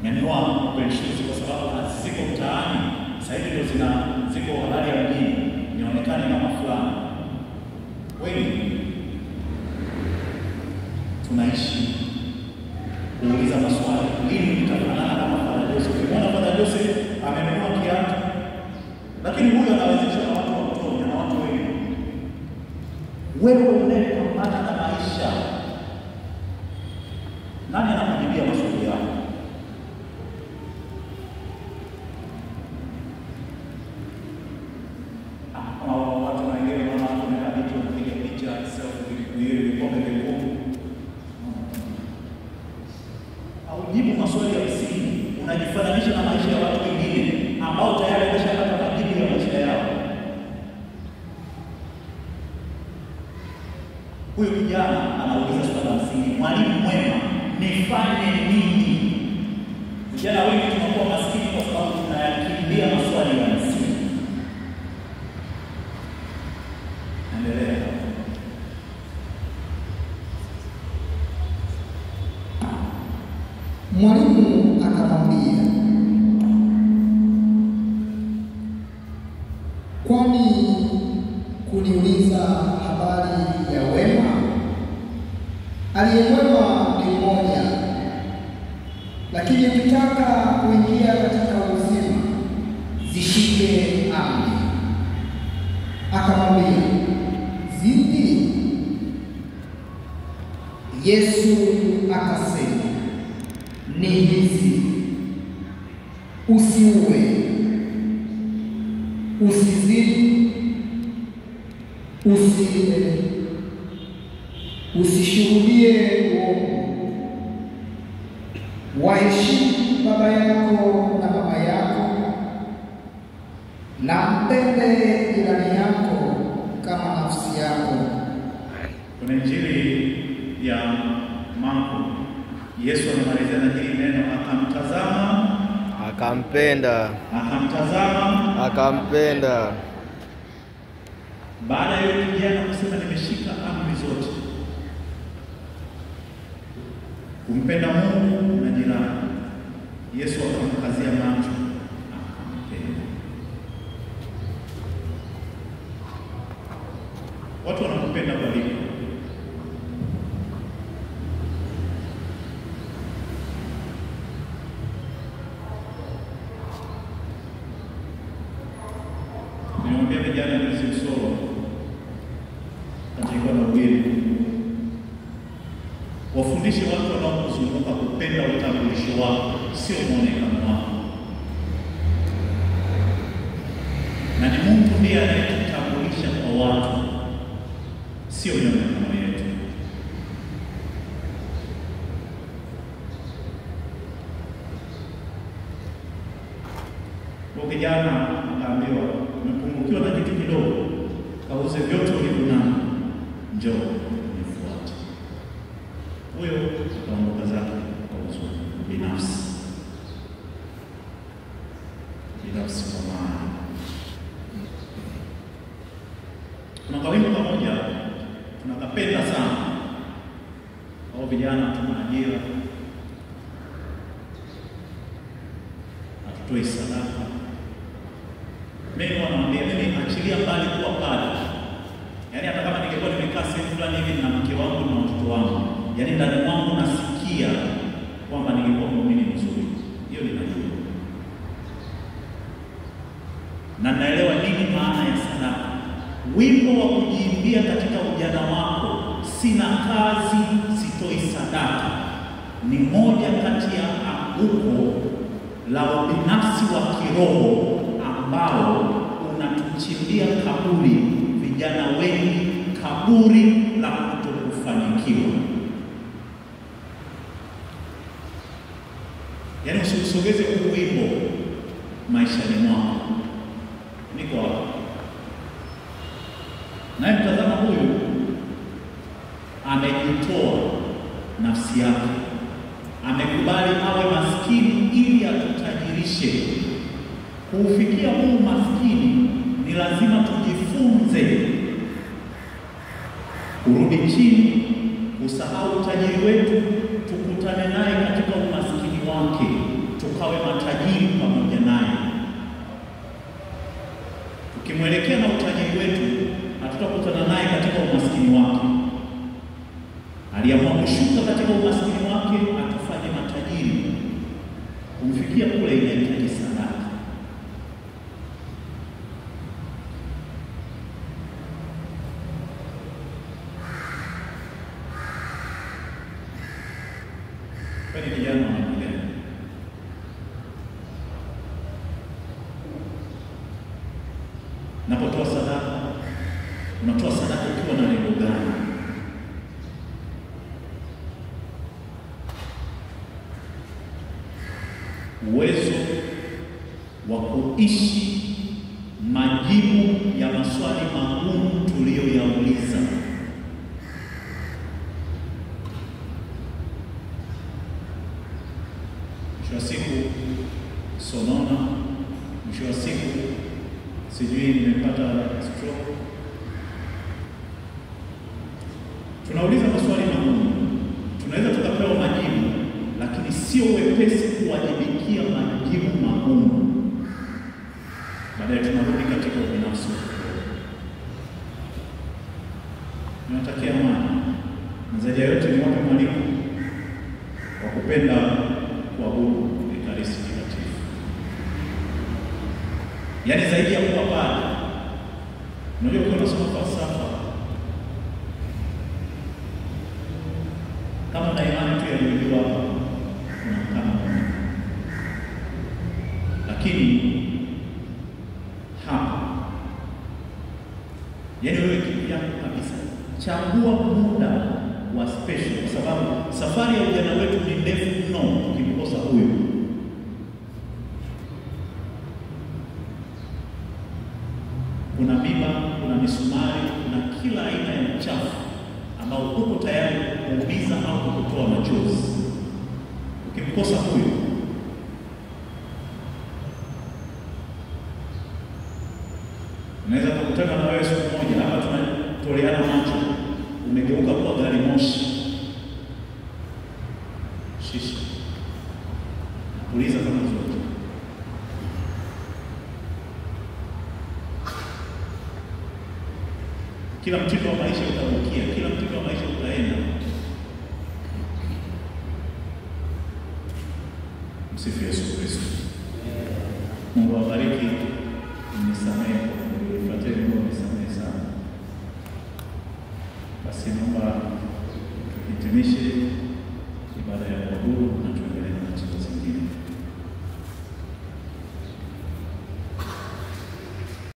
A: Nimeamua kuenshizi kwa sababu ziko mtaani, sasa hivi ndio ziko halali ya mjini, nionekane kama fulani. Wengi tunaishi kuuliza maswali, lini nitafanana kama Father Joseph? Unaona Father Joseph amenunua kiatu, lakini huyo anawezeshwa na watu wa mtoni na watu wengi. Wewe unayepambana na maisha, nani anakujibia maswali yako? Watu wengine wanaona kuna vitu wanapiga picha vikombe vikubwa. Aujibu maswali ya msingi, unajifananisha na maisha ya watu wengine ambao tayari wameshapata majibu ya maisha yao. Huyu kijana anauliza swali la msingi, mwalimu mwema, nifanye nini? Vijana wengi tunakuwa maskini kwa sababu tunayakimbia maswali ya msingi. Endelea.
E: Mwalimu akamwambia, kwani kuniuliza habari ya wema? Aliyewema ni mmoja, lakini ukitaka kuingia katika uzima zishike amri. Akamwambia, zipi? Yesu akasema, ni hizi: usiue, usizini, usiibe, usishuhudie uongo, Waheshimu baba yako na mama yako, na mpende jirani yako kama nafsi yako.
A: Kuna Injili ya Marko, Yesu anamalizia na hili neno, akamtazama,
F: akampenda,
A: akamtazama,
F: akampenda.
A: Baada ya yule kijana kusema nimeshika amri zote, kumpenda Mungu na jirani, Yesu akamkazia macho, akampenda. Watu wanakupenda kwa nini? Niambia vijana ni solo katika na ugeni, wafundishe watu wanaokuzunguka kupenda utambulisho wako, sio muonekano wako. Na ni Mungu ndiye anayetutambulisha kwa watu, sio muonekano wetu. Kwa kijana akaambiwa, umepungukiwa na kitu kidogo, kauze vyote ulivyonavyo, njoo nifuate. Huyo akaondoka zake kwa uzuri binafsi kwa maana. Kuna kawimbo kamoja tunakapenda sana, au vijana tunaajira, hatutoi sadaka. Mimi wanamwambia mimi achilia mbali kuwa padri. Yaani hata kama ningekuwa nimekaa sehemu fulani hivi na mke wangu na watoto wangu, yaani ndani mwangu nasikia kwamba ningekuwa muumini mzuri. Hiyo ninajua. Na naelewa nini maana ya sadaka. Wimbo wa kujiimbia katika ujana wako, sina kazi sitoi sadaka, ni moja kati ya anguko la ubinafsi wa kiroho ambao unatuchimbia kaburi vijana wengi, kaburi la kutokufanikiwa. Yaani usisogeze huu wimbo maishani mwako. Niko hapa naye, mtazama huyu amejitoa nafsi yake, amekubali awe maskini ili atutajirishe. Kuufikia huu maskini ni lazima tujifunze kurudi chini, kusahau utajiri wetu, tukutane naye katika umaskini wake, tukawe matajiri pamoja naye. Tukimwelekea na utajiri wetu, hatutakutana naye katika umaskini wake. Aliamua kushuka katika umaskini wake, atufanye matajiri. Kumfikia kule inahitaji sadaka. Kwani kijana anaendelea. Napotoa sadaka, unatoa sadaka ukiwa na lengo gani? Uwezo wa kuishi majibu ya maswali magumu tuliyoyauliza. Mwisho wa siku sonona, mwisho wa siku sijui nimepata stroke. Tunauliza maswali magumu, tunaweza tukapewa majibu, lakini sio wepesi kuwajibikia majibu magumu. Baadaye tunarudi katika ubinafsi. Tunatakia amani, na zaidi ya yote ni wape mwalimu wa kupenda kuabudu Ekaristi Takatifu. Yaani zaidi ya kuwa padri, unajua kwa unasoma falsafa, kama una imani tu yaliyojua unakana Mungu. Lakini hapa, yaani wewe kitu yako kabisa, chagua muda wa special, kwa sababu safari ya ujana wetu ni ndefu mno tukimkosa huyu. Kuna miba, kuna misumari, kuna kila aina ya uchafu ambao uko tayari kuumiza au kukutoa machozi. Ukimkosa huyu, unaweza kukutana na wewe siku moja hapa tunatoleana macho, umegeuka kuwa gari moshi, shisha, uliza kama zote. Kila mtindo wa maisha utabukia, kila mtindo wa maisha utaenda. Msifu Yesu Kristo. Mungu awabariki, mnisamehe.